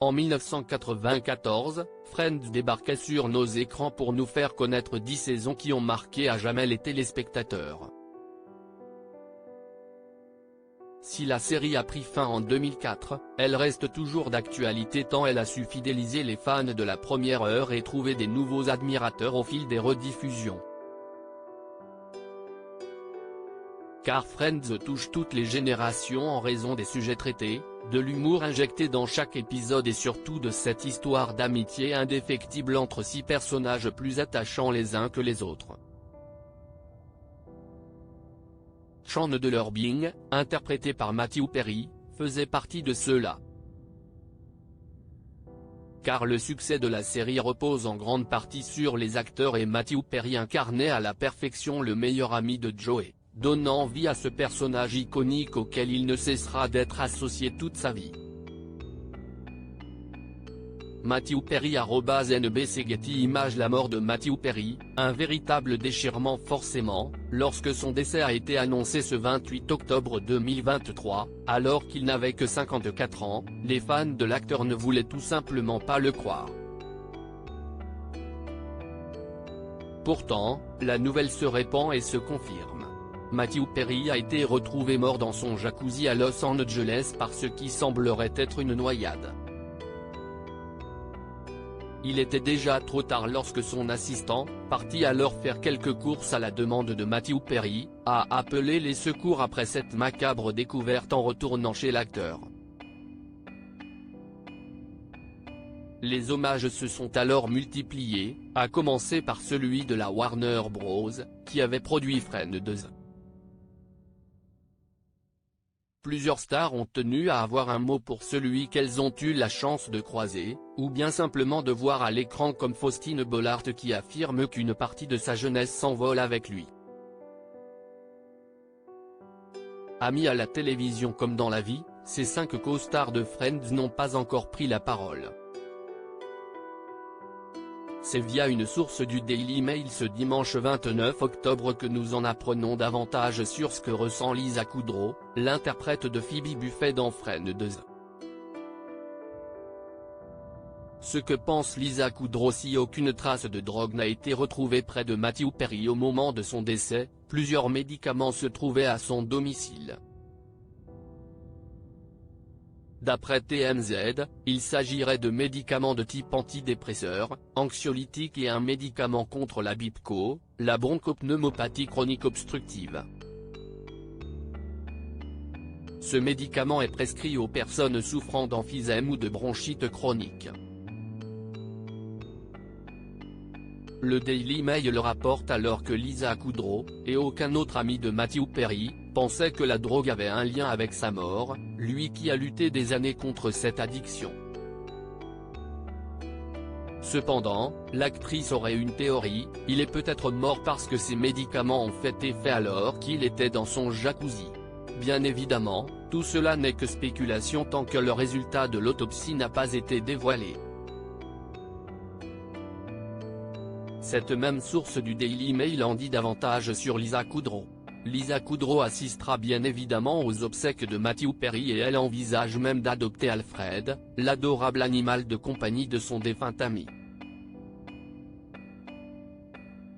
En 1994, Friends débarquait sur nos écrans pour nous faire connaître 10 saisons qui ont marqué à jamais les téléspectateurs. Si la série a pris fin en 2004, elle reste toujours d'actualité tant elle a su fidéliser les fans de la première heure et trouver des nouveaux admirateurs au fil des rediffusions. Car Friends touche toutes les générations en raison des sujets traités, de l'humour injecté dans chaque épisode et surtout de cette histoire d'amitié indéfectible entre 6 personnages plus attachants les uns que les autres. Chandler Bing, interprété par Matthew Perry, faisait partie de ceux-là. Car le succès de la série repose en grande partie sur les acteurs et Matthew Perry incarnait à la perfection le meilleur ami de Joey, donnant vie à ce personnage iconique auquel il ne cessera d'être associé toute sa vie. Matthew Perry @NBC Getty Images. La mort de Matthew Perry, un véritable déchirement forcément, lorsque son décès a été annoncé ce 28 octobre 2023, alors qu'il n'avait que 54 ans, les fans de l'acteur ne voulaient tout simplement pas le croire. Pourtant, la nouvelle se répand et se confirme. Matthew Perry a été retrouvé mort dans son jacuzzi à Los Angeles par ce qui semblerait être une noyade. Il était déjà trop tard lorsque son assistant, parti alors faire quelques courses à la demande de Matthew Perry, a appelé les secours après cette macabre découverte en retournant chez l'acteur. Les hommages se sont alors multipliés, à commencer par celui de la Warner Bros., qui avait produit Friends. Plusieurs stars ont tenu à avoir un mot pour celui qu'elles ont eu la chance de croiser, ou bien simplement de voir à l'écran, comme Faustine Bollaert qui affirme qu'une partie de sa jeunesse s'envole avec lui. Amis à la télévision comme dans la vie, ces 5 co-stars de Friends n'ont pas encore pris la parole. C'est via une source du Daily Mail ce dimanche 29 octobre que nous en apprenons davantage sur ce que ressent Lisa Kudrow, l'interprète de Phoebe Buffay dans Friends. Ce que pense Lisa Kudrow: si aucune trace de drogue n'a été retrouvée près de Matthew Perry au moment de son décès, plusieurs médicaments se trouvaient à son domicile. D'après TMZ, il s'agirait de médicaments de type antidépresseur, anxiolytique et un médicament contre la BIPCO, la bronchopneumopathie chronique obstructive. Ce médicament est prescrit aux personnes souffrant d'emphysème ou de bronchite chronique. Le Daily Mail le rapporte alors que Lisa Kudrow, et aucun autre ami de Matthew Perry, pensait que la drogue avait un lien avec sa mort, lui qui a lutté des années contre cette addiction. Cependant, l'actrice aurait une théorie: il est peut-être mort parce que ces médicaments ont fait effet alors qu'il était dans son jacuzzi. Bien évidemment, tout cela n'est que spéculation tant que le résultat de l'autopsie n'a pas été dévoilé. Cette même source du Daily Mail en dit davantage sur Lisa Kudrow. Lisa Kudrow assistera bien évidemment aux obsèques de Matthew Perry et elle envisage même d'adopter Alfred, l'adorable animal de compagnie de son défunt ami.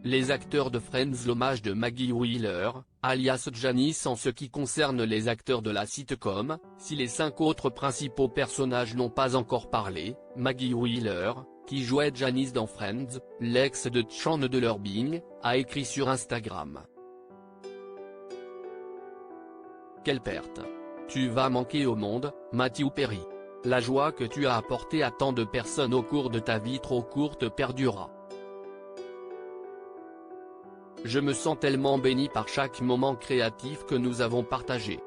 Les acteurs de Friends. L'hommage de Maggie Wheeler, alias Janice. En ce qui concerne les acteurs de la sitcom, si les 5 autres principaux personnages n'ont pas encore parlé, Maggie Wheeler, qui jouait Janice dans Friends, l'ex de Chandler Bing, a écrit sur Instagram: quelle perte. Tu vas manquer au monde, Matthew Perry. La joie que tu as apportée à tant de personnes au cours de ta vie trop courte perdurera. Je me sens tellement béni par chaque moment créatif que nous avons partagé.